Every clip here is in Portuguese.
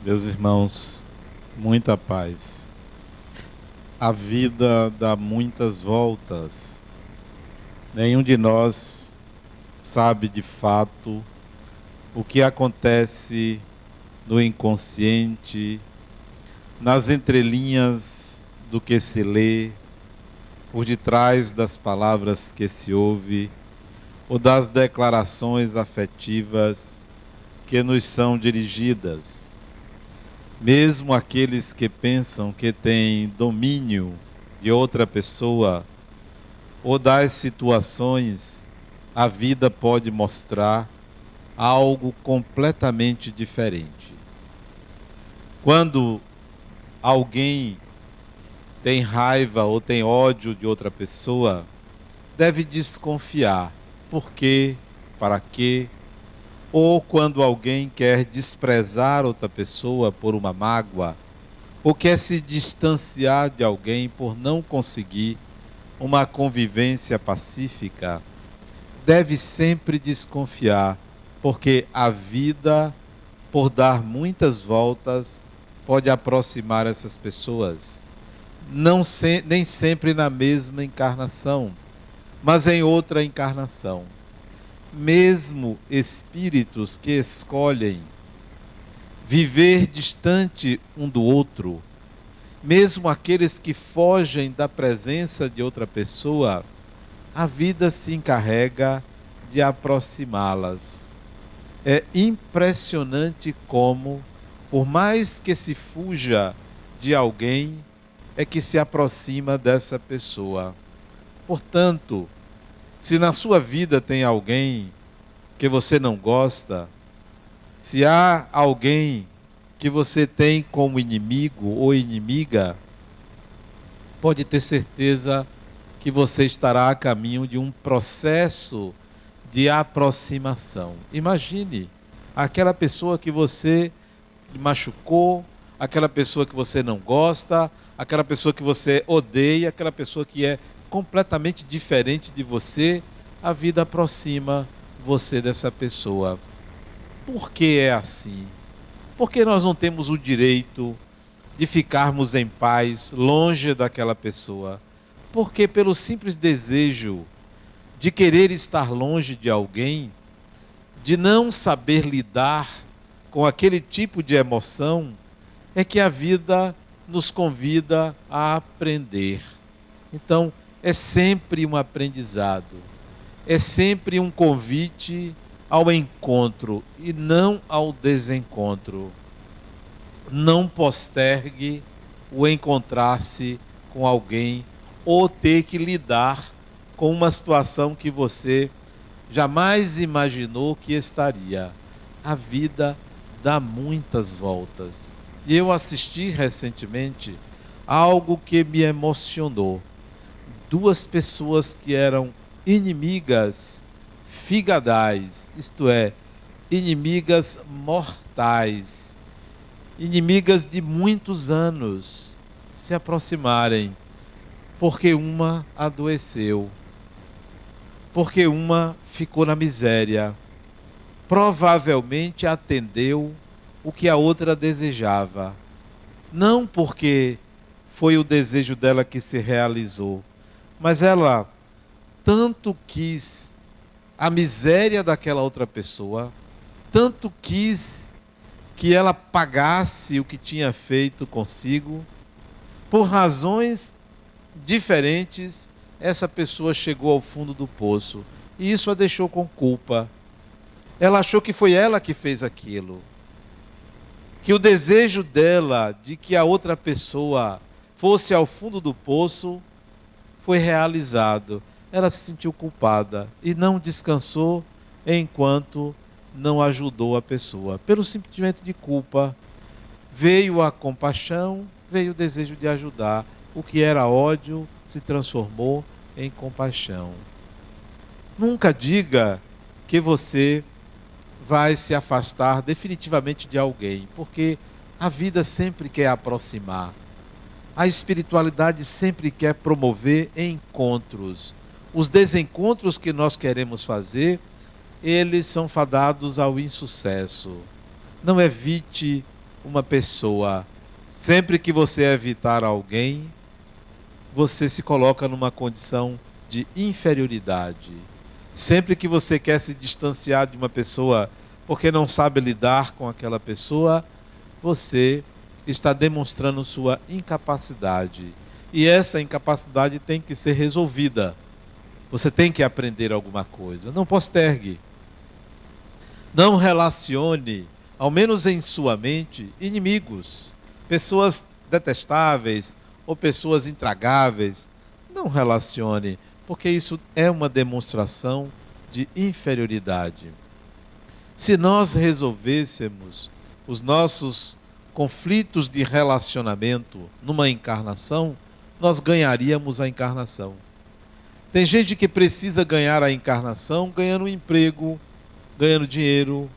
Meus irmãos, muita paz. A vida dá muitas voltas. Nenhum de nós sabe de fato o que acontece no inconsciente, nas entrelinhas do que se lê, por detrás das palavras que se ouve, ou das declarações afetivas que nos são dirigidas. Mesmo aqueles que pensam que têm domínio de outra pessoa ou das situações, a vida pode mostrar algo completamente diferente. Quando alguém tem raiva ou tem ódio de outra pessoa, deve desconfiar. Por quê? Para quê? Ou quando alguém quer desprezar outra pessoa por uma mágoa, ou quer se distanciar de alguém por não conseguir uma convivência pacífica, deve sempre desconfiar, porque a vida, por dar muitas voltas, pode aproximar essas pessoas. Nem sempre na mesma encarnação, mas em outra encarnação. Mesmo espíritos que escolhem viver distante um do outro, mesmo aqueles que fogem da presença de outra pessoa, a vida se encarrega de aproximá-las. É impressionante como, por mais que se fuja de alguém, é que se aproxima dessa pessoa. Portanto, se na sua vida tem alguém que você não gosta, se há alguém que você tem como inimigo ou inimiga, pode ter certeza que você estará a caminho de um processo de aproximação. Imagine aquela pessoa que você machucou, aquela pessoa que você não gosta, aquela pessoa que você odeia, aquela pessoa que é completamente diferente de você, a vida aproxima você dessa pessoa. Por que é assim? Porque nós não temos o direito de ficarmos em paz longe daquela pessoa. Porque pelo simples desejo de querer estar longe de alguém, de não saber lidar com aquele tipo de emoção, é que a vida nos convida a aprender. Então, é sempre um aprendizado, é sempre um convite ao encontro e não ao desencontro. Não postergue o encontrar-se com alguém ou ter que lidar com uma situação que você jamais imaginou que estaria. A vida dá muitas voltas. E eu assisti recentemente a algo que me emocionou. Duas pessoas que eram inimigas figadais, isto é, inimigas mortais, inimigas de muitos anos, se aproximarem, porque uma adoeceu, porque uma ficou na miséria, provavelmente atendeu o que a outra desejava, não porque foi o desejo dela que se realizou, mas ela tanto quis a miséria daquela outra pessoa, tanto quis que ela pagasse o que tinha feito consigo, por razões diferentes, essa pessoa chegou ao fundo do poço, e isso a deixou com culpa. Ela achou que foi ela que fez aquilo, que o desejo dela de que a outra pessoa fosse ao fundo do poço foi realizado. Ela se sentiu culpada e não descansou enquanto não ajudou a pessoa. Pelo sentimento de culpa, veio a compaixão, veio o desejo de ajudar. O que era ódio se transformou em compaixão. Nunca diga que você vai se afastar definitivamente de alguém, porque a vida sempre quer aproximar. A espiritualidade sempre quer promover encontros. Os desencontros que nós queremos fazer, eles são fadados ao insucesso. Não evite uma pessoa. Sempre que você evitar alguém, você se coloca numa condição de inferioridade. Sempre que você quer se distanciar de uma pessoa porque não sabe lidar com aquela pessoa, você está demonstrando sua incapacidade. E essa incapacidade tem que ser resolvida. Você tem que aprender alguma coisa. Não postergue. Não relacione, ao menos em sua mente, inimigos, pessoas detestáveis ou pessoas intragáveis. Não relacione, porque isso é uma demonstração de inferioridade. Se nós resolvêssemos os nossos conflitos de relacionamento numa encarnação, nós ganharíamos a encarnação. Tem gente que precisa ganhar a encarnação ganhando um emprego, ganhando dinheiro,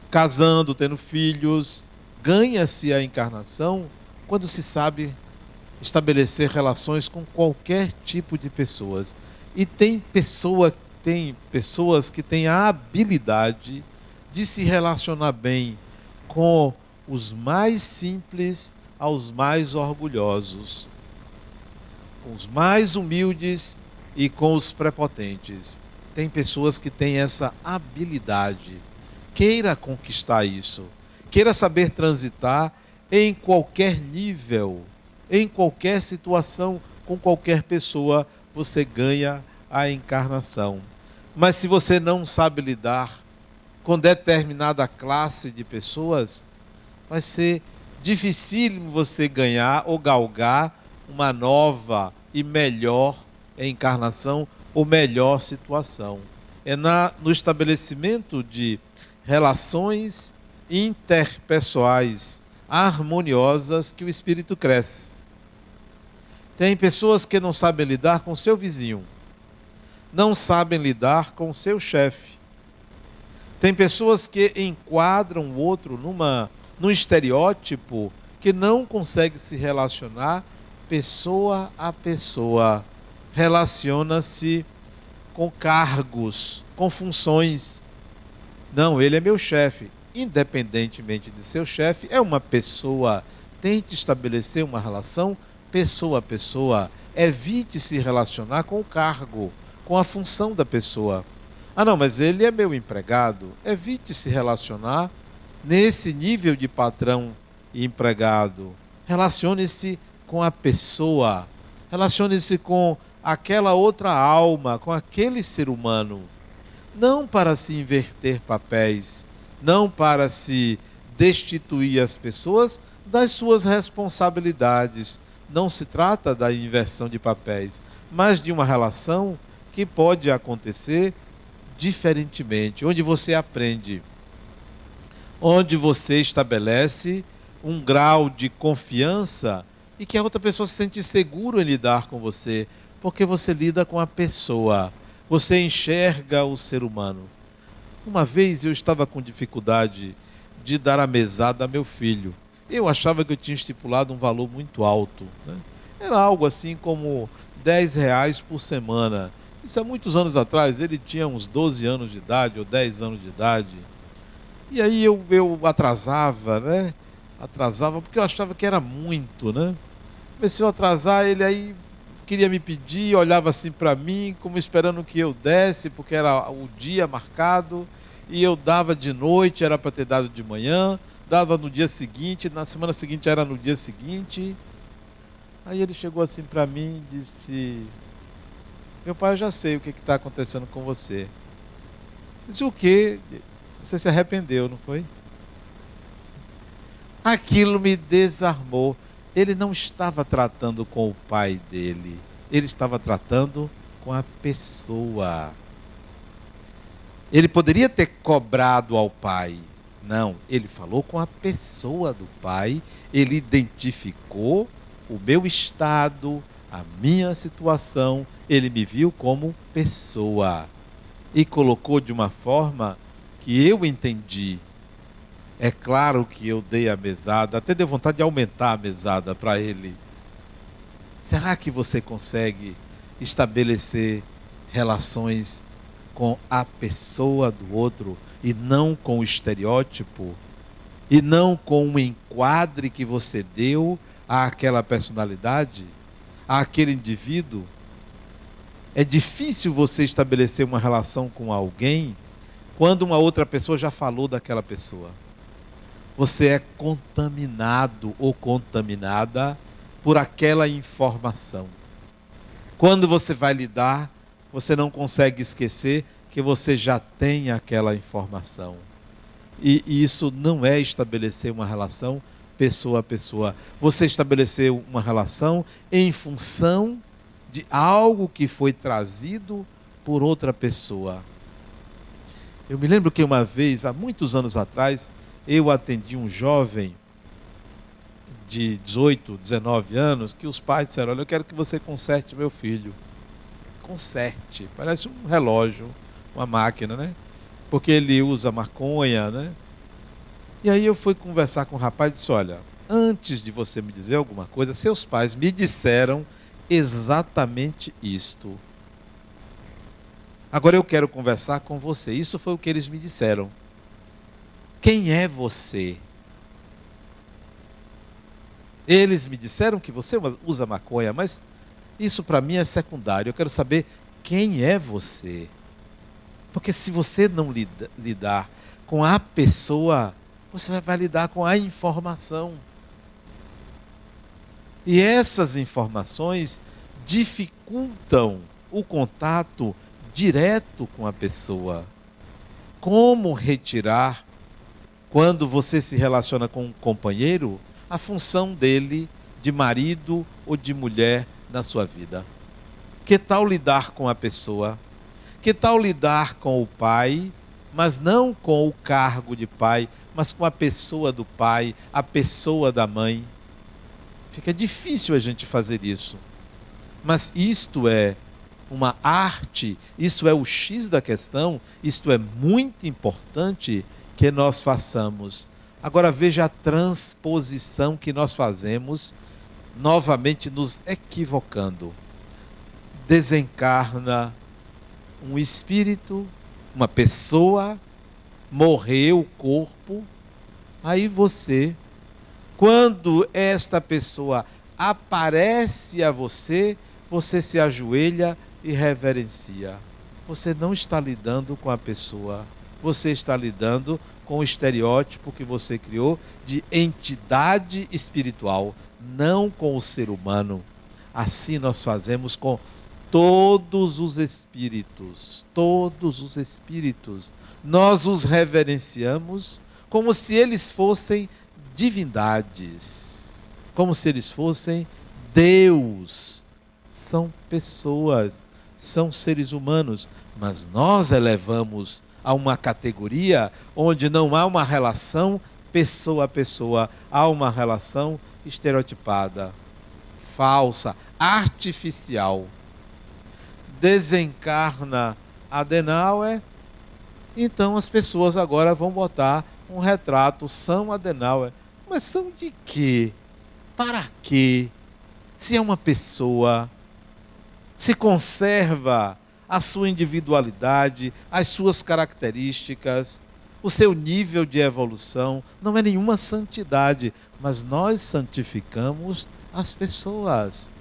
casando, tendo filhos. Ganha-se a encarnação quando se sabe estabelecer relações com qualquer tipo de pessoas. E tem pessoas que têm a habilidade de se relacionar bem com os mais simples aos mais orgulhosos, com os mais humildes e com os prepotentes. Tem pessoas que têm essa habilidade. Queira conquistar isso. Queira saber transitar em qualquer nível, em qualquer situação, com qualquer pessoa, você ganha a encarnação. Mas se você não sabe lidar com determinada classe de pessoas, vai ser dificílimo você ganhar ou galgar uma nova e melhor encarnação ou melhor situação. É no estabelecimento de relações interpessoais harmoniosas que o espírito cresce. Tem pessoas que não sabem lidar com seu vizinho, não sabem lidar com seu chefe. Tem pessoas que enquadram o outro num estereótipo que não consegue se relacionar pessoa a pessoa. Relaciona-se com cargos, com funções. Não, ele é meu chefe. Independentemente de seu chefe, é uma pessoa. Tente estabelecer uma relação pessoa a pessoa. Evite se relacionar com o cargo, com a função da pessoa. Ah, não, mas ele é meu empregado. Evite se relacionar nesse nível de patrão e empregado. Relacione-se com a pessoa. Relacione-se com aquela outra alma, com aquele ser humano. Não para se inverter papéis, não para se destituir as pessoas das suas responsabilidades. Não se trata da inversão de papéis, mas de uma relação que pode acontecer diferentemente, onde você aprende, onde você estabelece um grau de confiança e que a outra pessoa se sente seguro em lidar com você, porque você lida com a pessoa, você enxerga o ser humano. Uma vez eu estava com dificuldade de dar a mesada a meu filho. Eu achava que eu tinha estipulado um valor muito alto, né? Era algo assim como R$ 10 por semana. Isso há muitos anos atrás, ele tinha uns 12 anos de idade ou 10 anos de idade. E aí eu atrasava, né? Atrasava porque eu achava que era muito, né? Comecei a atrasar, ele aí queria me pedir, olhava assim para mim, como esperando que eu desse, porque era o dia marcado, e eu dava de noite, era para ter dado de manhã, dava no dia seguinte, na semana seguinte era no dia seguinte. Aí ele chegou assim para mim e disse: meu pai, eu já sei o que está acontecendo com você. Eu disse: o quê? Você se arrependeu, não foi? Aquilo me desarmou. Ele não estava tratando com o pai dele, ele estava tratando com a pessoa. Ele poderia ter cobrado ao pai. Não, ele falou com a pessoa do pai, ele identificou o meu estado, a minha situação, ele me viu como pessoa e colocou de uma forma que eu entendi. É claro que eu dei a mesada, até dei vontade de aumentar a mesada para ele. Será que você consegue estabelecer relações com a pessoa do outro e não com o estereótipo? e não com um enquadre que você deu àquela personalidade, àquele indivíduo. É difícil você estabelecer uma relação com alguém quando uma outra pessoa já falou daquela pessoa. Você é contaminado ou contaminada por aquela informação. Quando você vai lidar, você não consegue esquecer que você já tem aquela informação. E isso não é estabelecer uma relação pessoa a pessoa. Você estabeleceu uma relação em função de algo que foi trazido por outra pessoa. Eu me lembro que uma vez, há muitos anos atrás, eu atendi um jovem de 18, 19 anos, que os pais disseram: olha, eu quero que você conserte meu filho. Conserte, parece um relógio, uma máquina, né? Porque ele usa maconha, né? E aí eu fui conversar com o rapaz e disse: olha, antes de você me dizer alguma coisa, seus pais me disseram exatamente isto. Agora eu quero conversar com você. Isso foi o que eles me disseram. Quem é você? Eles me disseram que você usa maconha, mas isso para mim é secundário. Eu quero saber quem é você. Porque se você não lidar com a pessoa, você vai lidar com a informação. E essas informações dificultam o contato direto com a pessoa. Como retirar, quando você se relaciona com um companheiro, a função dele de marido ou de mulher na sua vida? Que tal lidar com a pessoa? Que tal lidar com o pai, mas não com o cargo de pai, mas com a pessoa do pai, a pessoa da mãe? Fica difícil a gente fazer isso. Mas isto é uma arte, isso é o X da questão, isto é muito importante que nós façamos. Agora veja a transposição que nós fazemos, novamente nos equivocando. Desencarna um espírito, uma pessoa, morreu o corpo, aí você, quando esta pessoa aparece a você, você se ajoelha e reverencia. Você não está lidando com a pessoa, você está lidando com o estereótipo que você criou de entidade espiritual, não com o ser humano. Assim nós fazemos com todos os espíritos, todos os espíritos. Nós os reverenciamos como se eles fossem divindades, como se eles fossem Deus. São pessoas, são seres humanos, mas nós elevamos a uma categoria onde não há uma relação pessoa a pessoa, há uma relação estereotipada, falsa, artificial. Desencarna Adenauer, então as pessoas agora vão botar um retrato São Adenauer. Mas são de quê? Para quê? Se é uma pessoa, se conserva a sua individualidade, as suas características, o seu nível de evolução, não é nenhuma santidade, mas nós santificamos as pessoas.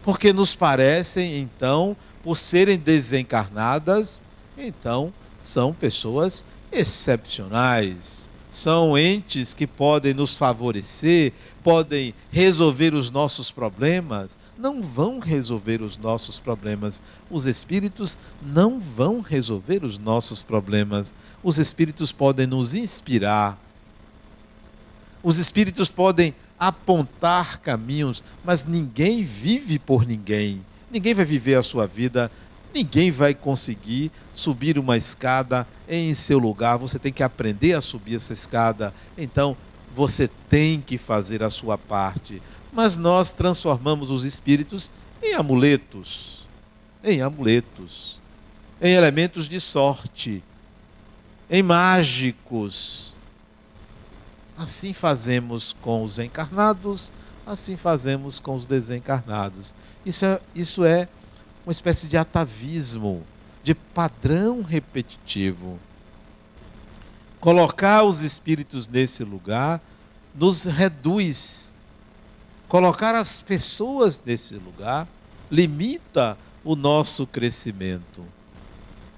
Porque nos parecem, então, por serem desencarnadas, então são pessoas excepcionais. São entes que podem nos favorecer, podem resolver os nossos problemas. Não vão resolver os nossos problemas. Os espíritos não vão resolver os nossos problemas. Os espíritos podem nos inspirar. Os espíritos podem apontar caminhos, mas ninguém vive por ninguém. Ninguém vai viver a sua vida, ninguém vai conseguir subir uma escada em seu lugar. Você tem que aprender a subir essa escada. Então, você tem que fazer a sua parte. Mas nós transformamos os espíritos em amuletos, em elementos de sorte, em mágicos. Assim fazemos com os encarnados, assim fazemos com os desencarnados. Isso é uma espécie de atavismo, de padrão repetitivo. Colocar os espíritos nesse lugar nos reduz. Colocar as pessoas nesse lugar limita o nosso crescimento.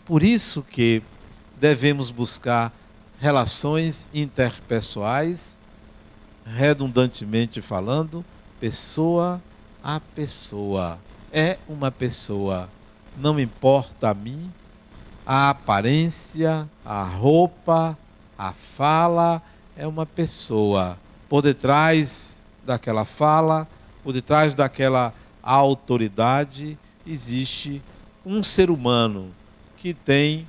Por isso que devemos buscar relações interpessoais, redundantemente falando, pessoa a pessoa. É uma pessoa. Não importa a mim, a aparência, a roupa, a fala, é uma pessoa. Por detrás daquela fala, por detrás daquela autoridade, existe um ser humano que tem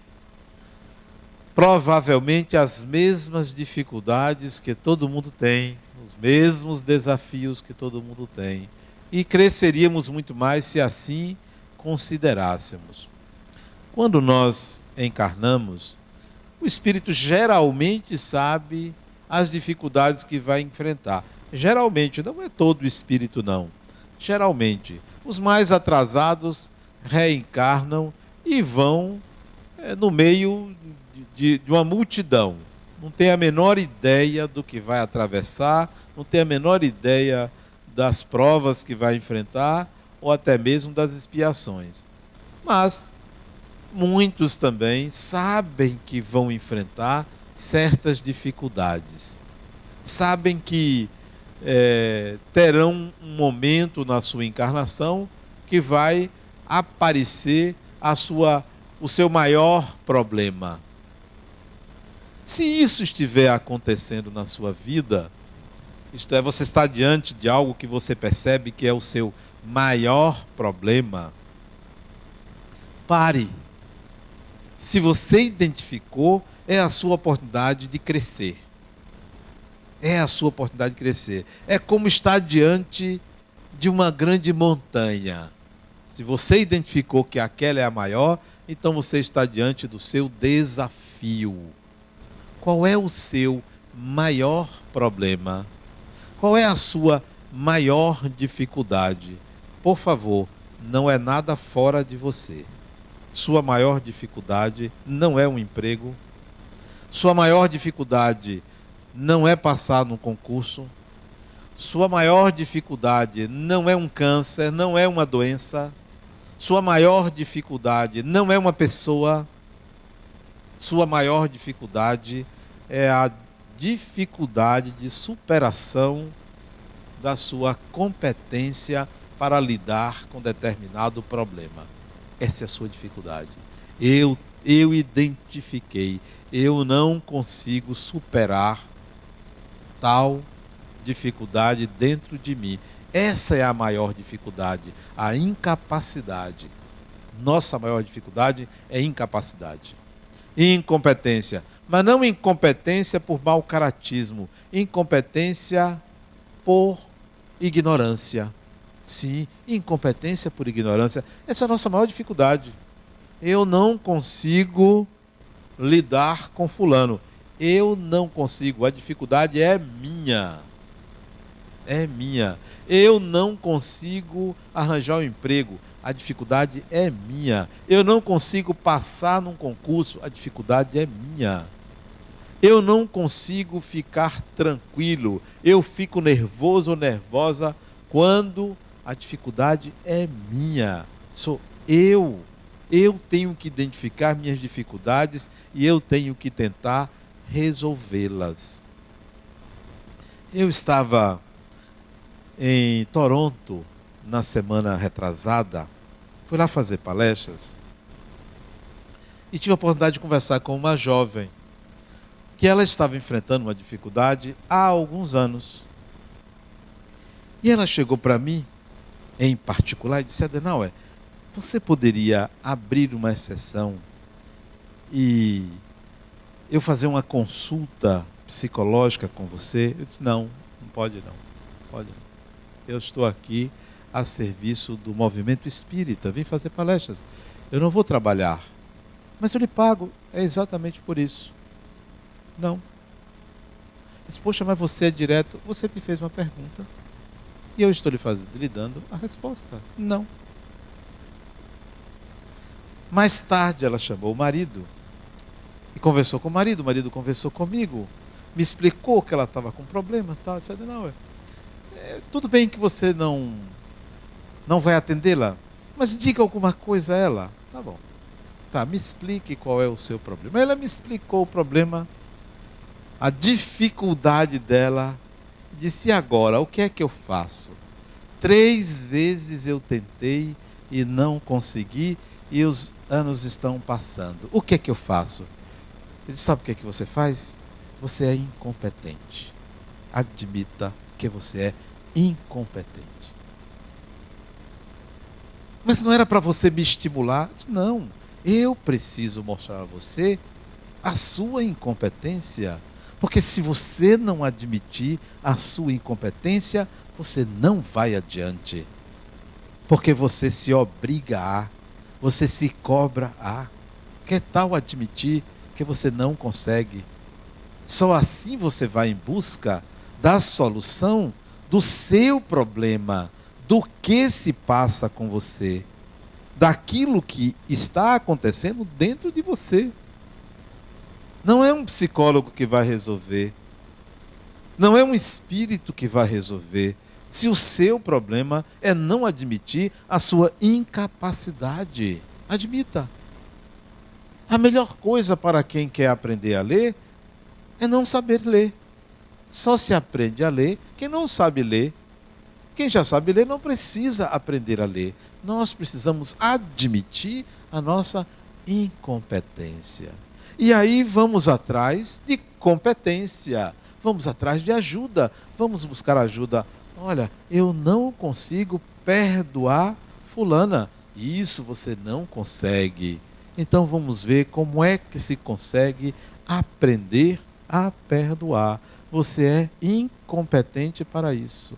provavelmente as mesmas dificuldades que todo mundo tem, os mesmos desafios que todo mundo tem. E cresceríamos muito mais se assim considerássemos. Quando nós encarnamos, o espírito geralmente sabe as dificuldades que vai enfrentar. Geralmente, não é todo espírito não. Geralmente, os mais atrasados reencarnam e vão no meio de uma multidão. Não tem a menor ideia do que vai atravessar, não tem a menor ideia das provas que vai enfrentar, ou até mesmo das expiações. Mas muitos também sabem que vão enfrentar certas dificuldades. Sabem que terão um momento na sua encarnação que vai aparecer o seu maior problema. Se isso estiver acontecendo na sua vida, isto é, você está diante de algo que você percebe que é o seu maior problema, pare. Se você identificou, é a sua oportunidade de crescer. É a sua oportunidade de crescer. É como estar diante de uma grande montanha. Se você identificou que aquela é a maior, então você está diante do seu desafio. Qual é o seu maior problema? Qual é a sua maior dificuldade? Por favor, não é nada fora de você. Sua maior dificuldade não é um emprego. Sua maior dificuldade não é passar num concurso. Sua maior dificuldade não é um câncer, não é uma doença. Sua maior dificuldade não é uma pessoa. Sua maior dificuldade é a dificuldade de superação da sua competência para lidar com determinado problema. Essa é a sua dificuldade. Eu identifiquei, eu não consigo superar tal dificuldade dentro de mim. Essa é a maior dificuldade, a incapacidade. Nossa maior dificuldade é incapacidade. Incompetência, mas não incompetência por mau caratismo, incompetência por ignorância. Sim, incompetência por ignorância. Essa é a nossa maior dificuldade. Eu não consigo lidar com fulano. Eu não consigo, a dificuldade é minha. É minha. Eu não consigo arranjar um emprego. A dificuldade é minha. Eu não consigo passar num concurso. A dificuldade é minha. Eu não consigo ficar tranquilo. Eu fico nervoso ou nervosa quando a dificuldade é minha. Sou eu. Eu tenho que identificar minhas dificuldades e eu tenho que tentar resolvê-las. Eu estava em Toronto na semana retrasada, fui lá fazer palestras e tive a oportunidade de conversar com uma jovem que ela estava enfrentando uma dificuldade há alguns anos. E ela chegou para mim, em particular, e disse: Adenauer, você poderia abrir uma exceção e eu fazer uma consulta psicológica com você? Eu disse: não pode não. Pode não. Eu estou aqui a serviço do movimento espírita, vim fazer palestras. Eu não vou trabalhar, mas eu lhe pago. É exatamente por isso. Não. Eu disse: poxa, mas você é direto. Você me fez uma pergunta e eu estou lhe dando a resposta. Não. Mais tarde ela chamou o marido E conversou com o marido conversou comigo, me explicou que ela estava com problema, tal. Eu disse, não, tudo bem que você não vai atendê-la, mas diga alguma coisa a ela. Tá bom. Tá, me explique qual é o seu problema. Ela me explicou o problema, a dificuldade dela. Disse, e agora, o que é que eu faço? 3 vezes eu tentei e não consegui, e os anos estão passando. O que é que eu faço? Ele disse, sabe o que é que você faz? Você é incompetente. Admita que você é incompetente. Mas não era para você me estimular? Eu disse, não, eu preciso mostrar a você a sua incompetência. Porque se você não admitir a sua incompetência, você não vai adiante. Porque você se obriga a, você se cobra a. Que tal admitir que você não consegue? Só assim você vai em busca da solução do seu problema, do que se passa com você, daquilo que está acontecendo dentro de você. Não é um psicólogo que vai resolver. Não é um espírito que vai resolver. Se o seu problema é não admitir a sua incapacidade, admita. A melhor coisa para quem quer aprender a ler é não saber ler. Só se aprende a ler quem não sabe ler. Quem já sabe ler não precisa aprender a ler. Nós precisamos admitir a nossa incompetência. E aí vamos atrás de competência, vamos atrás de ajuda, vamos buscar ajuda. Olha, eu não consigo perdoar fulana. Isso você não consegue. Então vamos ver como é que se consegue aprender a perdoar. Você é incompetente para isso.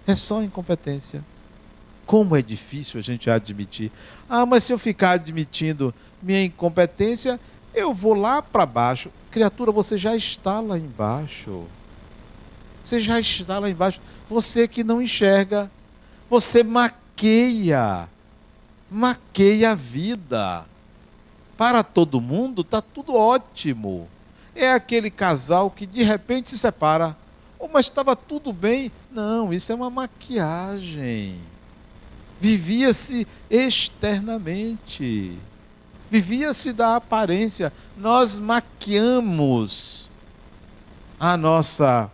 É só incompetência. Como é difícil a gente admitir. Ah, mas se eu ficar admitindo minha incompetência, eu vou lá para baixo. Criatura, você já está lá embaixo. Você já está lá embaixo. Você que não enxerga. Você maqueia a vida. Para todo mundo está tudo ótimo. É aquele casal que de repente se separa. Oh, mas estava tudo bem. Não, isso é uma maquiagem. Vivia-se externamente. Vivia-se da aparência. Nós maquiamos a nossa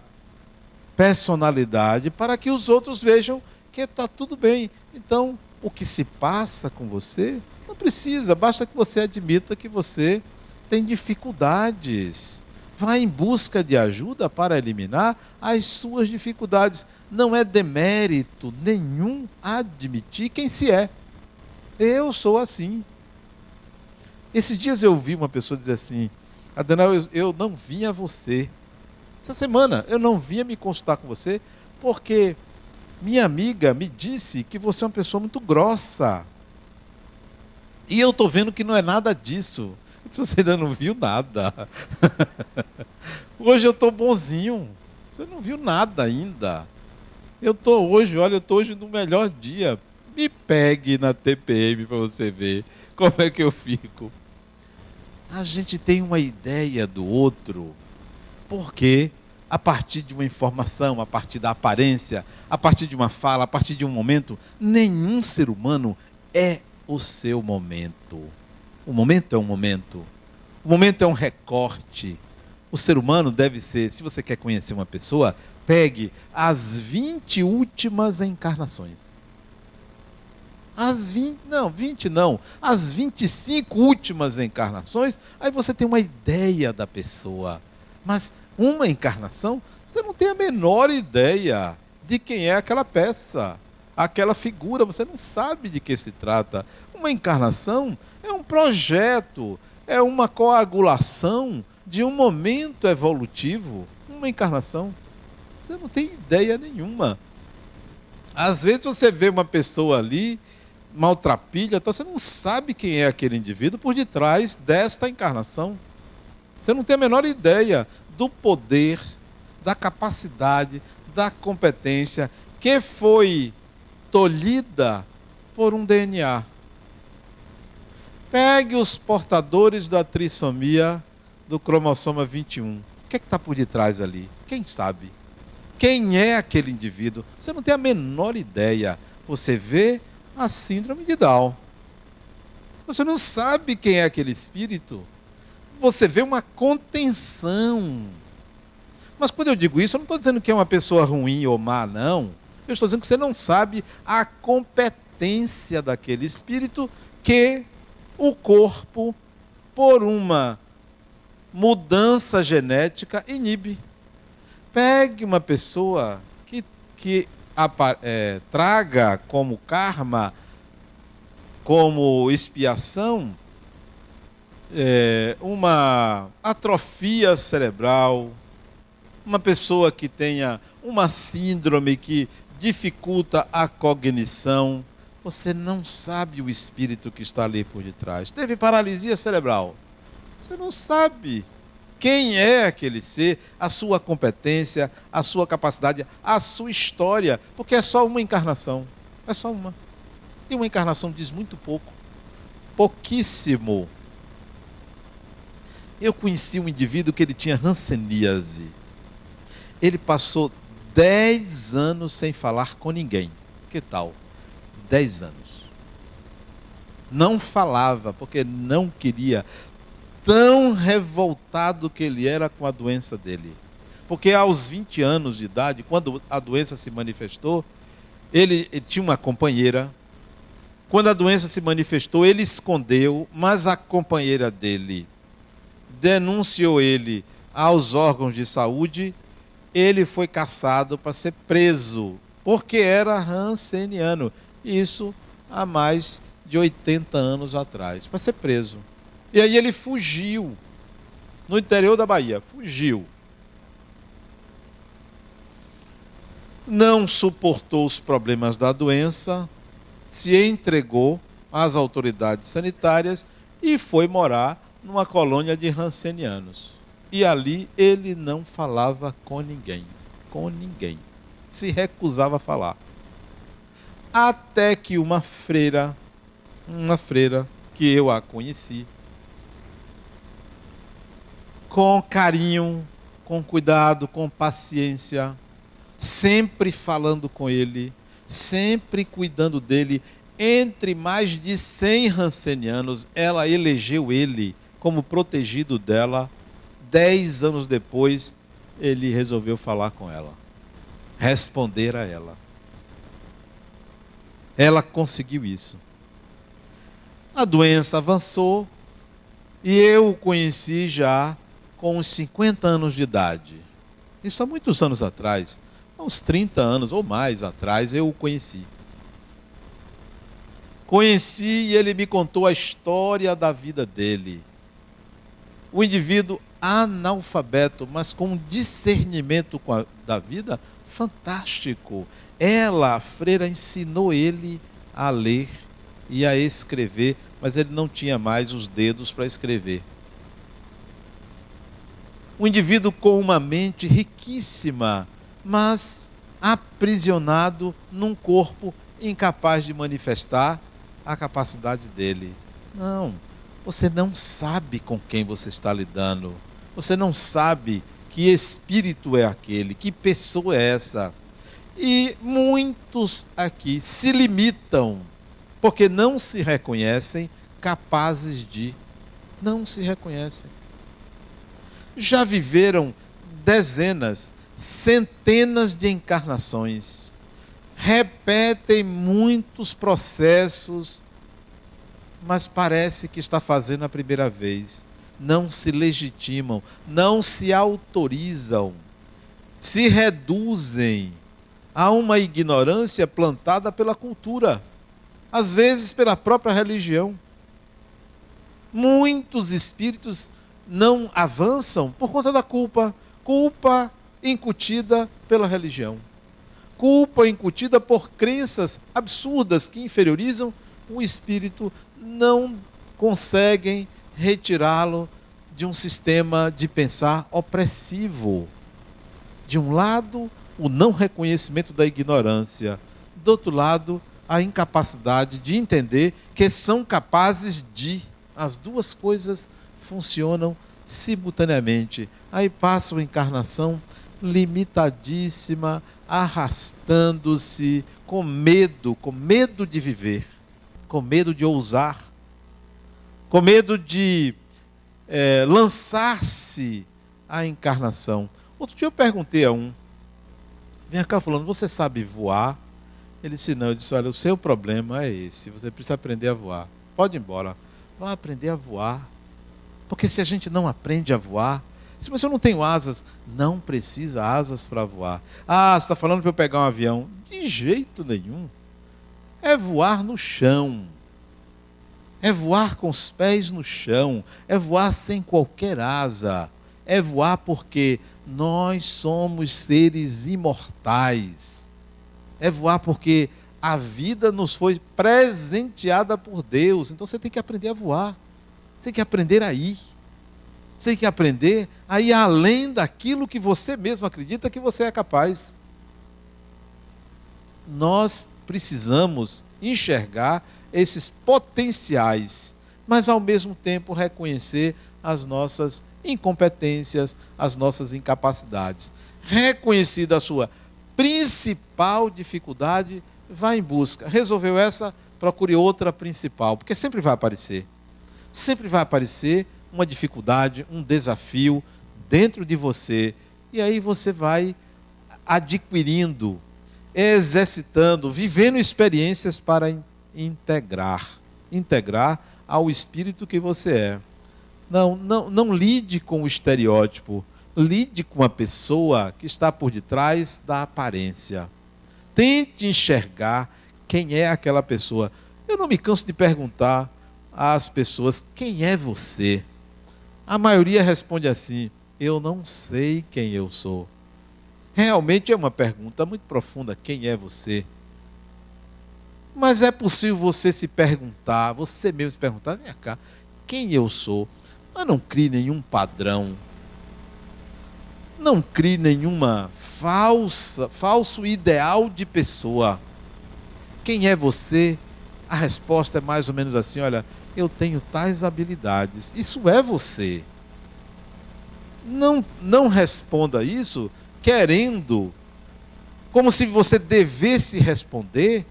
personalidade para que os outros vejam que está tudo bem. Então, o que se passa com você, não precisa, basta que você admita que você tem dificuldades. Vá em busca de ajuda para eliminar as suas dificuldades. Não é demérito nenhum admitir quem se é. Eu sou assim. Esses dias eu ouvi uma pessoa dizer assim, Adenal, eu não vim a você. Essa semana eu não vinha me consultar com você porque minha amiga me disse que você é uma pessoa muito grossa. E eu estou vendo que não é nada disso. Se você ainda não viu nada. Hoje eu estou bonzinho. Você não viu nada ainda. Eu estou hoje no melhor dia. Me pegue na TPM para você ver como é que eu fico. A gente tem uma ideia do outro, porque a partir de uma informação, a partir da aparência, a partir de uma fala, a partir de um momento, nenhum ser humano é o seu momento. O momento é um momento. O momento é um recorte. O ser humano deve ser, se você quer conhecer uma pessoa, pegue as 20 últimas encarnações. As 25 últimas encarnações, aí você tem uma ideia da pessoa. Mas uma encarnação, você não tem a menor ideia de quem é aquela peça, aquela figura, você não sabe de que se trata. Uma encarnação é um projeto, é uma coagulação de um momento evolutivo. Uma encarnação, você não tem ideia nenhuma. Às vezes você vê uma pessoa ali, maltrapilha, então você não sabe quem é aquele indivíduo por detrás desta encarnação. Você não tem a menor ideia do poder, da capacidade, da competência que foi tolhida por um DNA. Pegue os portadores da trissomia do cromossoma 21. O que é que está por detrás ali? Quem sabe? Quem é aquele indivíduo? Você não tem a menor ideia. Você vê a síndrome de Down. Você não sabe quem é aquele espírito. Você vê uma contenção. Mas quando eu digo isso, eu não estou dizendo que é uma pessoa ruim ou má, não. Eu estou dizendo que você não sabe a competência daquele espírito que o corpo, por uma mudança genética, inibe. Pegue uma pessoa que traga como karma, como expiação, uma atrofia cerebral, uma pessoa que tenha uma síndrome que dificulta a cognição. Você não sabe o espírito que está ali por detrás. Teve paralisia cerebral. Você não sabe quem é aquele ser, a sua competência, a sua capacidade, a sua história, porque é só uma encarnação. É só uma. E uma encarnação diz muito pouco. Pouquíssimo. Eu conheci um indivíduo que ele tinha hanseníase. Ele passou 10 anos sem falar com ninguém. Que tal? 10 anos. Não falava, porque não queria. Tão revoltado que ele era com a doença dele. Porque aos 20 anos de idade, quando a doença se manifestou, ele tinha uma companheira. Quando a doença se manifestou, ele escondeu, mas a companheira dele denunciou ele aos órgãos de saúde. Ele foi caçado para ser preso, porque era hanseniano. Isso há mais de 80 anos atrás, para ser preso. E aí ele fugiu, no interior da Bahia, fugiu. Não suportou os problemas da doença, se entregou às autoridades sanitárias e foi morar numa colônia de hansenianos. E ali ele não falava com ninguém. Com ninguém. Se recusava a falar. Até que uma freira que eu a conheci, com carinho, com cuidado, com paciência, sempre falando com ele, sempre cuidando dele, entre mais de 100 hansenianos, ela elegeu ele como protegido dela. 10 anos depois, ele resolveu falar com ela, responder a ela. Ela conseguiu isso. A doença avançou e eu o conheci já com uns 50 anos de idade. Isso há muitos anos atrás, há uns 30 anos ou mais atrás, eu o conheci. Conheci e ele me contou a história da vida dele. O indivíduo analfabeto, mas com um discernimento da vida fantástico. Ela, a freira, ensinou ele a ler e a escrever, mas ele não tinha mais os dedos para escrever. Um indivíduo com uma mente riquíssima, mas aprisionado num corpo incapaz de manifestar a capacidade dele. Não, você não sabe com quem você está lidando. Você não sabe que espírito é aquele, que pessoa é essa. E muitos aqui se limitam, porque não se reconhecem capazes de. Não se reconhecem. Já viveram dezenas, centenas de encarnações. Repetem muitos processos, mas parece que está fazendo a primeira vez. Não se legitimam, não se autorizam, se reduzem a uma ignorância plantada pela cultura, às vezes pela própria religião. Muitos espíritos não avançam por conta da culpa incutida pela religião, culpa incutida por crenças absurdas que inferiorizam o espírito, não conseguem retirá-lo de um sistema de pensar opressivo. De um lado, o não reconhecimento da ignorância, do outro lado, a incapacidade de entender que são capazes de. As duas coisas funcionam simultaneamente. Aí passa uma encarnação limitadíssima, arrastando-se, com medo de viver, com medo de ousar, com medo de lançar-se à encarnação. Outro dia eu perguntei a um, vem cá falando, você sabe voar? Ele disse, não. Eu disse, olha, o seu problema é esse, você precisa aprender a voar. Pode ir embora, vai aprender a voar. Porque se a gente não aprende a voar, se você não tem asas, não precisa asas para voar. Ah, você está falando para eu pegar um avião? De jeito nenhum. É voar no chão. É voar com os pés no chão. É voar sem qualquer asa. É voar porque nós somos seres imortais. É voar porque a vida nos foi presenteada por Deus. Então você tem que aprender a voar. Você tem que aprender a ir. Você tem que aprender a ir além daquilo que você mesmo acredita que você é capaz. Nós precisamos enxergar esses potenciais, mas ao mesmo tempo reconhecer as nossas incompetências, as nossas incapacidades. Reconhecida a sua principal dificuldade, vá em busca. Resolveu essa, procure outra principal, porque sempre vai aparecer. Sempre vai aparecer uma dificuldade, um desafio dentro de você. E aí você vai adquirindo, exercitando, vivendo experiências para integrar ao espírito que você é. Não lide com o estereótipo, lide com a pessoa que está por detrás da aparência. Tente enxergar quem é aquela pessoa. Eu não me canso de perguntar às pessoas, quem é você? A maioria responde assim, eu não sei quem eu sou. Realmente é uma pergunta muito profunda, quem é você? Mas é possível você se perguntar, você mesmo se perguntar, vem cá, quem eu sou? Mas não crie nenhum padrão. Não crie nenhuma falso ideal de pessoa. Quem é você? A resposta é mais ou menos assim, olha, eu tenho tais habilidades. Isso é você. Não responda isso querendo, como se você devesse responder,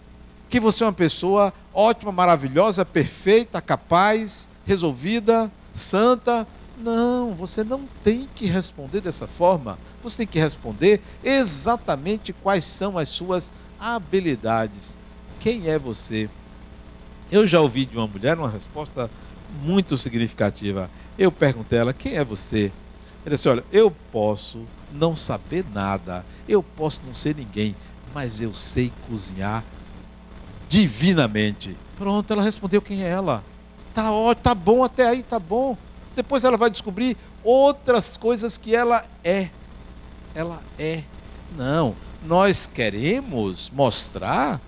que você é uma pessoa ótima, maravilhosa, perfeita, capaz, resolvida, santa. Não, você não tem que responder dessa forma. Você tem que responder exatamente quais são as suas habilidades. Quem é você? Eu já ouvi de uma mulher uma resposta muito significativa. Eu perguntei a ela, quem é você? Ela disse, olha, eu posso não saber nada, eu posso não ser ninguém, mas eu sei cozinhar divinamente. Pronto, ela respondeu quem é ela. Tá ótimo, tá bom até aí, tá bom. Depois ela vai descobrir outras coisas que ela é. Ela é. Não, nós queremos mostrar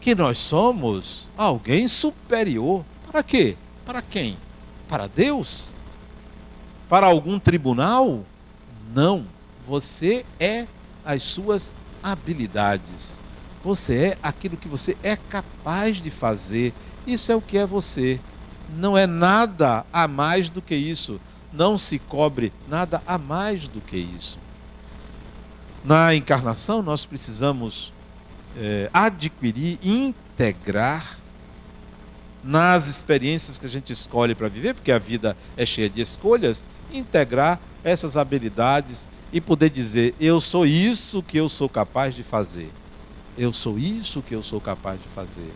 que nós somos alguém superior. Para quê? Para quem? Para Deus? Para algum tribunal? Não. Você é as suas habilidades. Você é aquilo que você é capaz de fazer. Isso é o que é você. Não é nada a mais do que isso. Não se cobre nada a mais do que isso. Na encarnação, nós precisamos adquirir, integrar nas experiências que a gente escolhe para viver, porque a vida é cheia de escolhas, integrar essas habilidades e poder dizer, eu sou isso que eu sou capaz de fazer. Eu sou isso que eu sou capaz de fazer.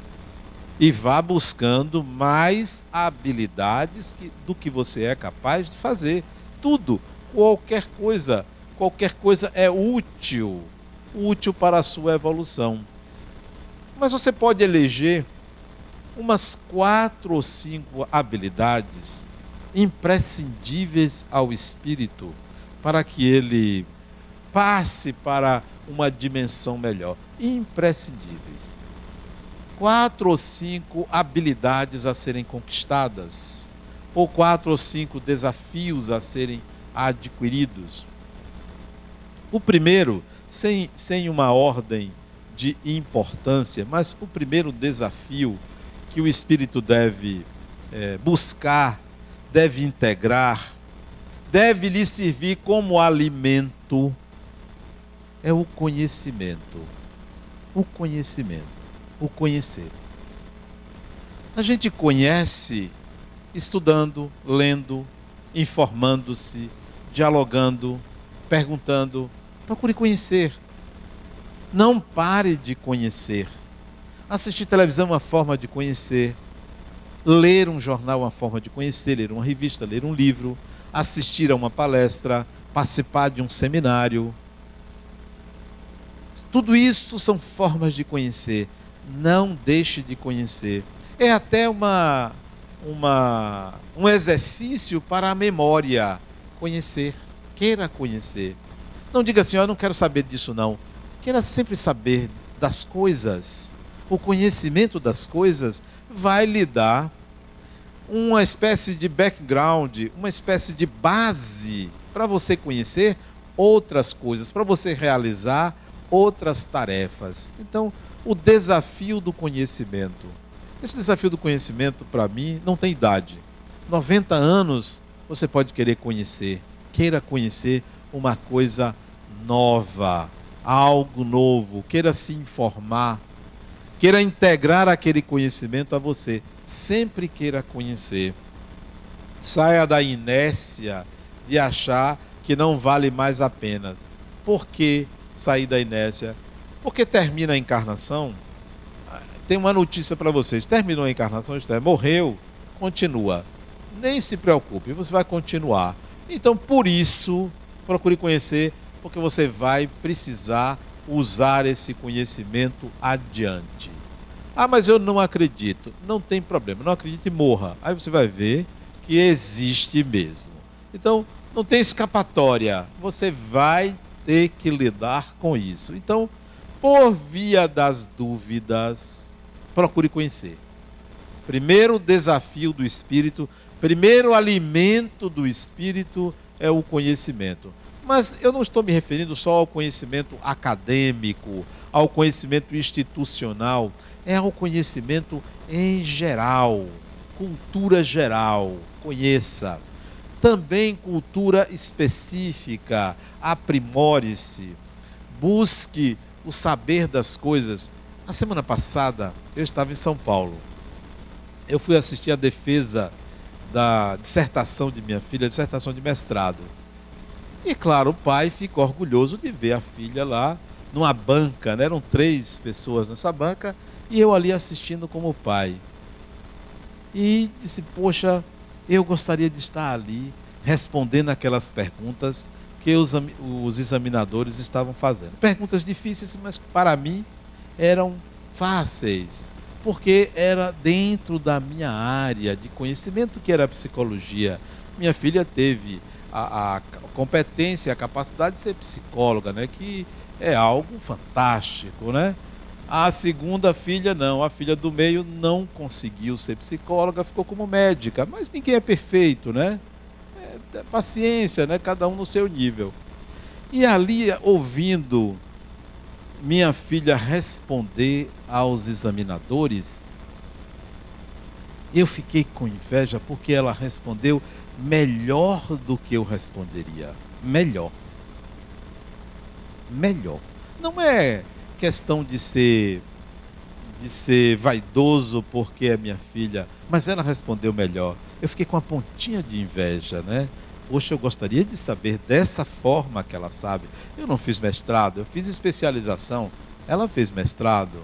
E vá buscando mais habilidades do que você é capaz de fazer. Tudo, qualquer coisa é útil para a sua evolução. Mas você pode eleger umas 4 ou 5 habilidades imprescindíveis ao espírito para que ele passe para uma dimensão melhor. Imprescindíveis. 4 ou 5 habilidades a serem conquistadas, ou 4 ou 5 desafios a serem adquiridos. O primeiro, sem uma ordem de importância, mas o primeiro desafio que o espírito deve buscar, deve integrar, deve lhe servir como alimento é o conhecimento. O conhecimento. O conhecer. A gente conhece estudando, lendo, informando-se, dialogando, perguntando. Procure conhecer. Não pare de conhecer. Assistir televisão é uma forma de conhecer. Ler um jornal é uma forma de conhecer. Ler uma revista, ler um livro. Assistir a uma palestra. Participar de um seminário. Tudo isso são formas de conhecer. Não deixe de conhecer. É até um exercício para a memória. Conhecer. Queira conhecer. Não diga assim, eu não quero saber disso não. Queira sempre saber das coisas. O conhecimento das coisas vai lhe dar uma espécie de background, uma espécie de base para você conhecer outras coisas, para você realizar outras tarefas. Então, o desafio do conhecimento. Esse desafio do conhecimento, para mim, não tem idade. 90 anos, você pode querer conhecer. Queira conhecer uma coisa nova, algo novo. Queira se informar. Queira integrar aquele conhecimento a você. Sempre queira conhecer. Saia da inércia de achar que não vale mais a pena. Por que sair da inércia? Porque termina a encarnação. Tem uma notícia para vocês. Terminou a encarnação, morreu, continua. Nem se preocupe, você vai continuar. Então, por isso, procure conhecer, porque você vai precisar usar esse conhecimento adiante. Ah, mas eu não acredito. Não tem problema, não acredite e morra. Aí você vai ver que existe mesmo. Então, não tem escapatória. Você vai ter que lidar com isso. Então, por via das dúvidas, procure conhecer. Primeiro desafio do espírito, primeiro alimento do espírito é o conhecimento. Mas eu não estou me referindo só ao conhecimento acadêmico, ao conhecimento institucional, é ao conhecimento em geral, cultura geral, conheça. Também cultura específica, aprimore-se, busque o saber das coisas. A semana passada eu estava em São Paulo. Eu fui assistir a defesa da dissertação de minha filha, dissertação de mestrado. E claro, o pai fica orgulhoso de ver a filha lá numa banca, né? Eram 3 pessoas nessa banca e eu ali assistindo como pai. E disse, poxa, eu gostaria de estar ali respondendo aquelas perguntas que os examinadores estavam fazendo. Perguntas difíceis, mas para mim eram fáceis, porque era dentro da minha área de conhecimento, que era a psicologia. Minha filha teve a competência, a capacidade de ser psicóloga, né? Que é algo fantástico, né? A segunda filha não, a filha do meio não conseguiu ser psicóloga, ficou como médica, mas ninguém é perfeito, né? Paciência, né? Cada um no seu nível. E ali, ouvindo minha filha responder aos examinadores, eu fiquei com inveja porque ela respondeu melhor do que eu responderia. Melhor. Não é questão de ser vaidoso porque é minha filha, mas ela respondeu melhor. Eu fiquei com uma pontinha de inveja, né? Poxa, eu gostaria de saber dessa forma que ela sabe. Eu não fiz mestrado, eu fiz especialização. Ela fez mestrado.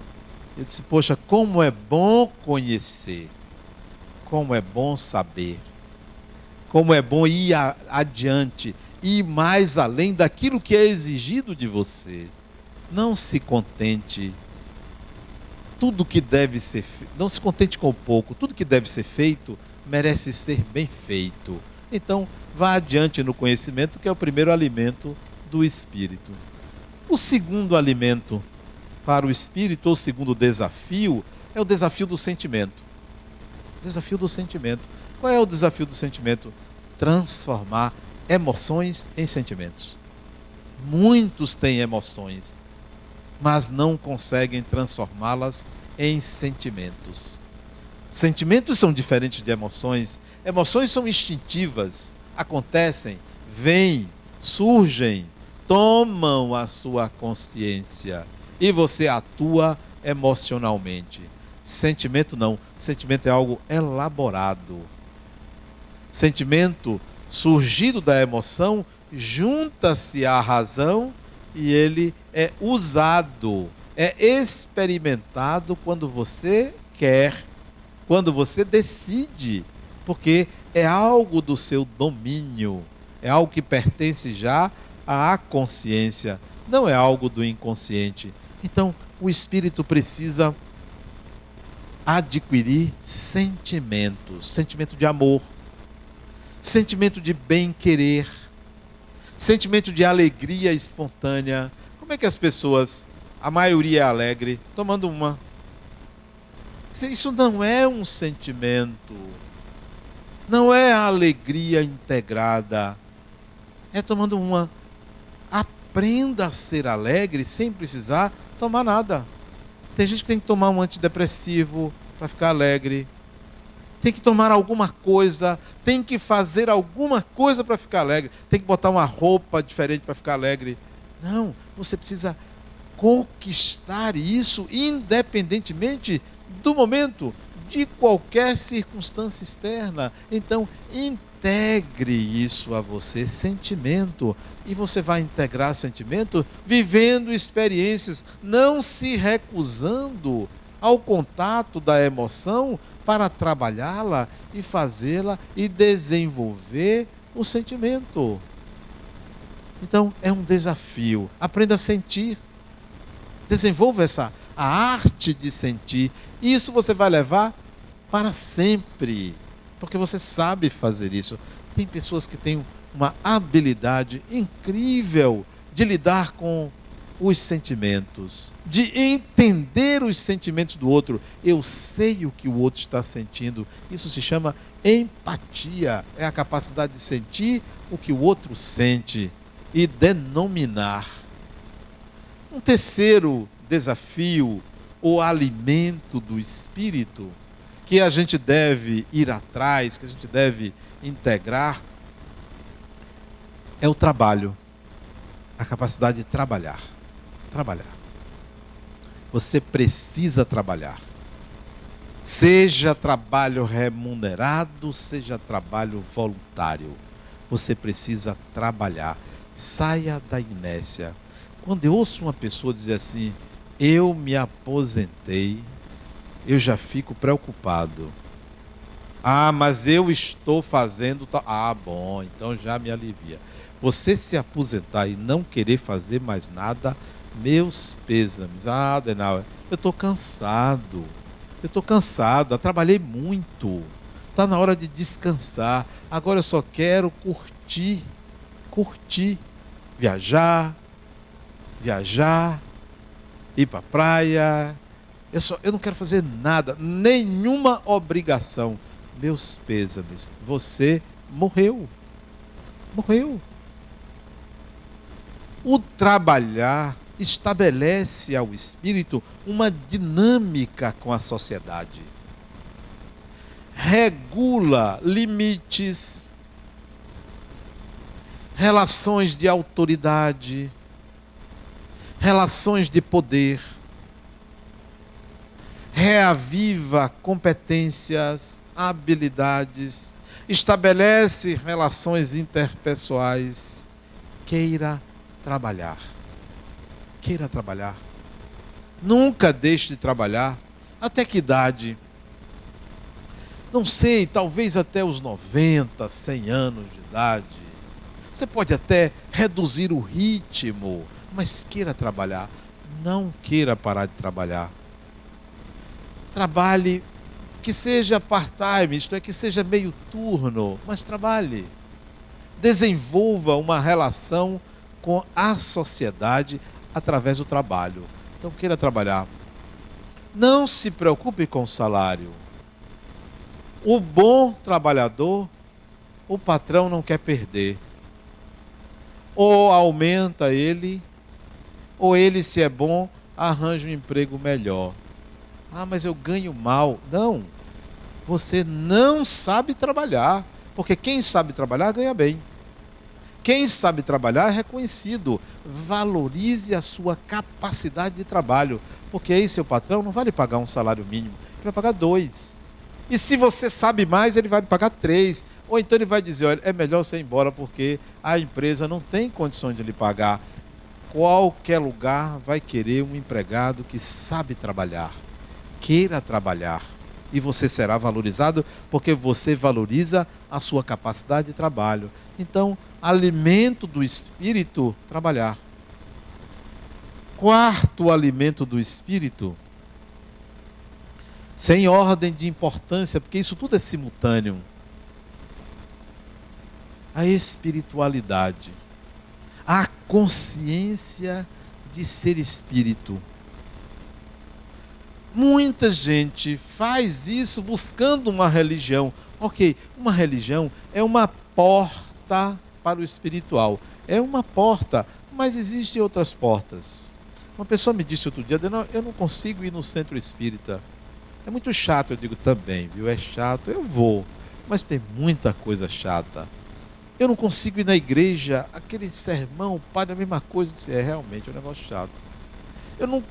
Eu disse, poxa, como é bom conhecer. Como é bom saber. Como é bom ir adiante. Ir mais além daquilo que é exigido de você. Não se contente. Tudo que deve ser feito. Não se contente com o pouco. Tudo que deve ser feito merece ser bem feito. Então, vá adiante no conhecimento, que é o primeiro alimento do espírito. O segundo alimento para o espírito, ou o segundo desafio, é o desafio do sentimento. Desafio do sentimento. Qual é o desafio do sentimento? Transformar emoções em sentimentos. Muitos têm emoções, mas não conseguem transformá-las em sentimentos. Sentimentos são diferentes de emoções. Emoções são instintivas, acontecem, vêm, surgem, tomam a sua consciência e você atua emocionalmente. Sentimento não, sentimento é algo elaborado. Sentimento surgido da emoção junta-se à razão e ele é usado, é experimentado quando você quer, quando você decide, porque é algo do seu domínio, é algo que pertence já à consciência, não é algo do inconsciente. Então, o espírito precisa adquirir sentimentos, sentimento de amor, sentimento de bem-querer, sentimento de alegria espontânea. Como é que as pessoas, a maioria é alegre, tomando uma? Isso não é um sentimento, não é a alegria integrada, é tomando uma. Aprenda a ser alegre sem precisar tomar nada. Tem gente que tem que tomar um antidepressivo para ficar alegre. Tem que tomar alguma coisa, tem que fazer alguma coisa para ficar alegre, tem que botar uma roupa diferente para ficar alegre. Não, você precisa conquistar isso independentemente do momento, de qualquer circunstância externa. Então, integre isso a você, sentimento, e você vai integrar sentimento vivendo experiências, não se recusando ao contato da emoção para trabalhá-la e fazê-la e desenvolver o sentimento. Então, é um desafio. Aprenda a sentir. Desenvolva a arte de sentir. Isso você vai levar para sempre, porque você sabe fazer isso. Tem pessoas que têm uma habilidade incrível de lidar com os sentimentos, de entender os sentimentos do outro. Eu sei o que o outro está sentindo. Isso se chama empatia. É a capacidade de sentir o que o outro sente e denominar. Um terceiro desafio, o alimento do espírito, que a gente deve ir atrás, que a gente deve integrar, é o trabalho. A capacidade de trabalhar. Trabalhar. Você precisa trabalhar. Seja trabalho remunerado, seja trabalho voluntário. Você precisa trabalhar. Saia da inércia. Quando eu ouço uma pessoa dizer assim, eu me aposentei, eu já fico preocupado. Ah, mas eu estou fazendo tal. Ah, bom, então já me alivia. Você se aposentar e não querer fazer mais nada, meus pêsames. Ah, Adenauer, eu estou cansado. Eu estou cansado, trabalhei muito. Está na hora de descansar. Agora eu só quero curtir. Curtir. Viajar, ir para a praia. Eu não quero fazer nada, nenhuma obrigação. Meus pêsames, você morreu. Morreu. O trabalhar estabelece ao espírito uma dinâmica com a sociedade. Regula limites, relações de autoridade, relações de poder, reaviva competências, habilidades, estabelece relações interpessoais. Queira trabalhar. Queira trabalhar. Nunca deixe de trabalhar. Até que idade? Não sei, talvez até os 90, 100 anos de idade. Você pode até reduzir o ritmo, mas queira trabalhar. Não queira parar de trabalhar. Trabalhe, que seja part-time, isto é, que seja meio turno, mas trabalhe. Desenvolva uma relação com a sociedade através do trabalho. Então queira trabalhar. Não se preocupe com o salário. O bom trabalhador, o patrão não quer perder. Ou aumenta ele, ou ele, se é bom, arranja um emprego melhor. Ah, mas eu ganho mal. Não, você não sabe trabalhar, porque quem sabe trabalhar ganha bem. Quem sabe trabalhar é reconhecido. Valorize a sua capacidade de trabalho, porque aí seu patrão não vai lhe pagar um salário mínimo, ele vai pagar 2. E se você sabe mais, ele vai lhe pagar 3. Ou então ele vai dizer, olha, é melhor você ir embora porque a empresa não tem condições de lhe pagar. Qualquer lugar vai querer um empregado que sabe trabalhar, queira trabalhar. E você será valorizado porque você valoriza a sua capacidade de trabalho. Então, alimento do espírito, trabalhar. Quarto alimento do espírito, sem ordem de importância, porque isso tudo é simultâneo. A espiritualidade, a consciência de ser espírito. Muita gente faz isso buscando uma religião. Ok, uma religião é uma porta para o espiritual. É uma porta, mas existem outras portas. Uma pessoa me disse outro dia, eu não consigo ir no centro espírita. É muito chato, eu digo também, viu? É chato, eu vou, mas tem muita coisa chata. Eu não consigo ir na igreja, aquele sermão, o padre, a mesma coisa. Eu disse, realmente é um negócio chato.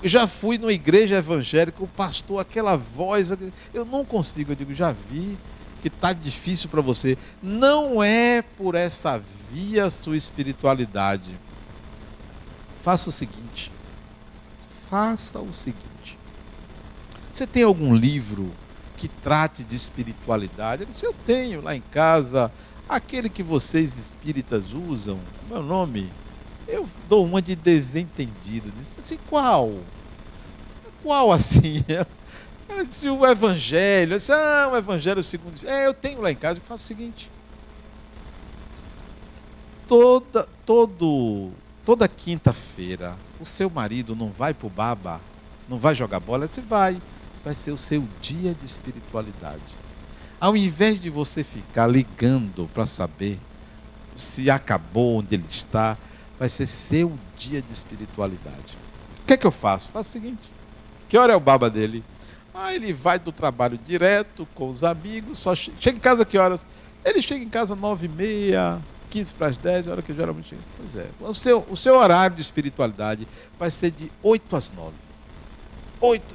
Já fui numa igreja evangélica, o pastor, aquela voz, eu não consigo, eu digo, já vi que está difícil para você. Não é por essa via a sua espiritualidade. Faça o seguinte. Você tem algum livro que trate de espiritualidade? Eu disse, eu tenho lá em casa, aquele que vocês espíritas usam, como é o nome? Eu dou uma de desentendido. Disse assim, qual? Qual assim? Eu disse, o Evangelho. Eu disse, o Evangelho segundo... eu tenho lá em casa. Eu faço o seguinte. Toda quinta-feira, o seu marido não vai pro baba? Não vai jogar bola? Eu disse, vai. Vai ser o seu dia de espiritualidade. Ao invés de você ficar ligando para saber se acabou, onde ele está, vai ser seu dia de espiritualidade. O que é que eu faço? Faço o seguinte. Que hora é o baba dele? Ele vai do trabalho direto com os amigos, só chega em casa que horas? Ele chega em casa 9h30, 15 para as 10, é a hora que geralmente chega. Pois é. O seu horário de espiritualidade vai ser de 8 às 9.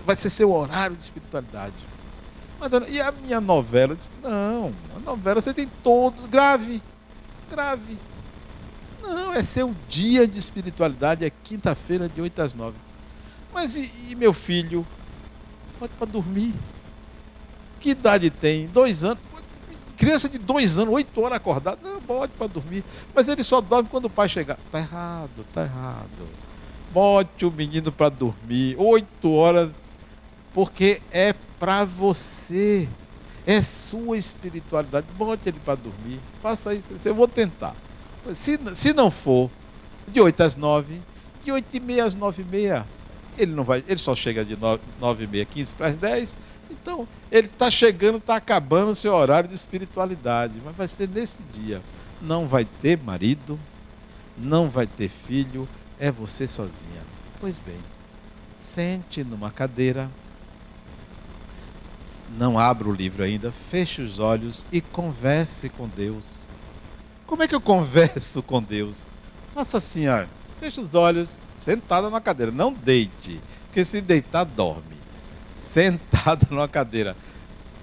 Vai ser seu horário de espiritualidade. Mas, dona, e a minha novela? Eu disse, não, a novela você tem todo, grave. Não, é seu dia de espiritualidade, é quinta-feira de 8 às 9. Mas e meu filho? Pode para dormir. Que idade tem? 2 anos. Criança de 2 anos, 8 horas acordada, não, pode para dormir. Mas ele só dorme quando o pai chegar. Tá errado. Bote o menino para dormir, 8 horas, porque é para você. É sua espiritualidade. Bote ele para dormir. Faça isso. Eu vou tentar. Se não for, de 8 às 9, de 8h30 às 9h30, ele só chega de 9h30, 15 para as 10. Então, ele está chegando, está acabando o seu horário de espiritualidade. Mas vai ser nesse dia. Não vai ter marido, não vai ter filho, é você sozinha. Pois bem, sente numa cadeira, não abra o livro ainda, feche os olhos e converse com Deus. Como é que eu converso com Deus? Faça assim, feche os olhos, sentada na cadeira, não deite, porque se deitar dorme. Sentada numa cadeira.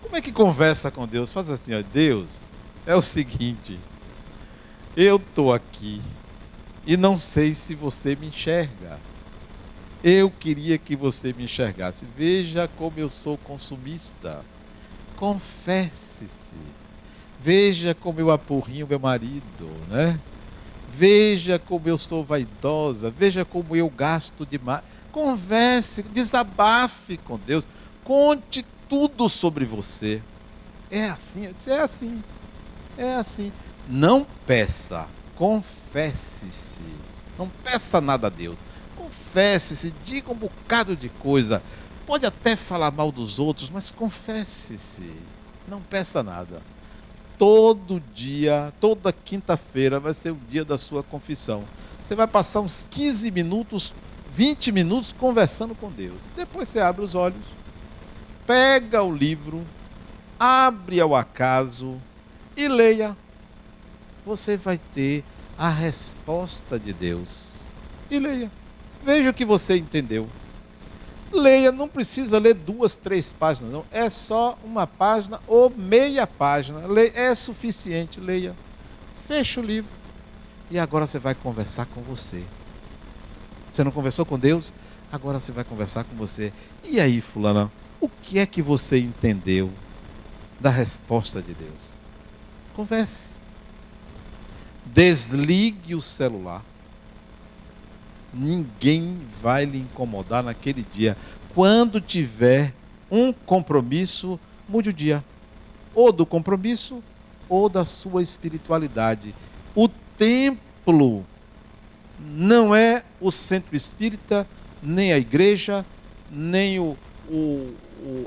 Como é que conversa com Deus? Faz assim, Deus, é o seguinte, eu estou aqui e não sei se você me enxerga. Eu queria que você me enxergasse. Veja como eu sou consumista. Confesse-se. Veja como eu apurrinho meu marido, né? Veja como eu sou vaidosa. Veja como eu gasto demais. Converse, desabafe com Deus. Conte tudo sobre você. É assim? Eu disse, é assim. É assim. Não peça. Confesse-se. Não peça nada a Deus. Confesse-se. Diga um bocado de coisa. Pode até falar mal dos outros, mas confesse-se. Não peça nada. Todo dia, toda quinta-feira vai ser o dia da sua confissão. Você vai passar uns 15 minutos, 20 minutos conversando com Deus. Depois você abre os olhos, pega o livro, abre ao acaso e leia. Você vai ter a resposta de Deus. E leia. Veja o que você entendeu. Leia, não precisa ler 2, 3 páginas, não. É só uma página ou meia página. Leia, é suficiente, leia. Fecha o livro. E agora você vai conversar com você. Você não conversou com Deus? Agora você vai conversar com você. E aí, fulana, o que é que você entendeu da resposta de Deus? Converse. Desligue o celular. Ninguém vai lhe incomodar naquele dia. Quando tiver um compromisso, mude o dia. Ou do compromisso, ou da sua espiritualidade. O templo não é o centro espírita, nem a igreja, nem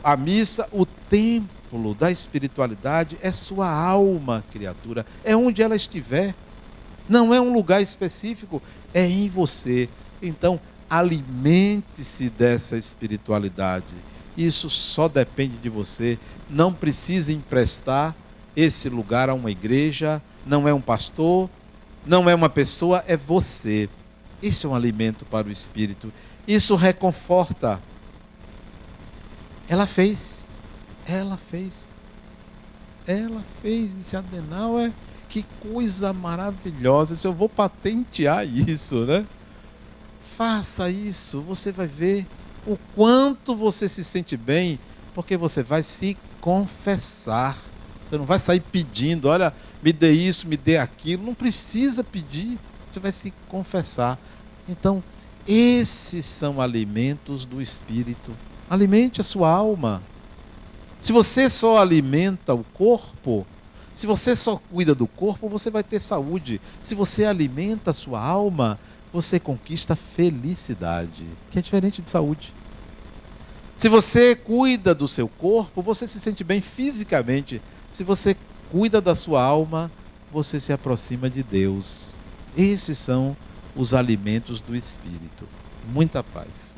a missa. O templo da espiritualidade é sua alma, criatura. É onde ela estiver. Não é um lugar específico, é em você. Então, alimente-se dessa espiritualidade. Isso só depende de você. Não precisa emprestar esse lugar a uma igreja, não é um pastor, não é uma pessoa, é você. Isso é um alimento para o espírito. Isso reconforta. Ela fez, disse Adenauer. Que coisa maravilhosa, eu vou patentear isso, né? Faça isso, você vai ver o quanto você se sente bem, porque você vai se confessar. Você não vai sair pedindo, olha, me dê isso, me dê aquilo. Não precisa pedir, você vai se confessar. Então, esses são alimentos do espírito. Alimente a sua alma. Se você só alimenta o corpo, se você só cuida do corpo, você vai ter saúde. Se você alimenta a sua alma, você conquista felicidade, que é diferente de saúde. Se você cuida do seu corpo, você se sente bem fisicamente. Se você cuida da sua alma, você se aproxima de Deus. Esses são os alimentos do espírito. Muita paz.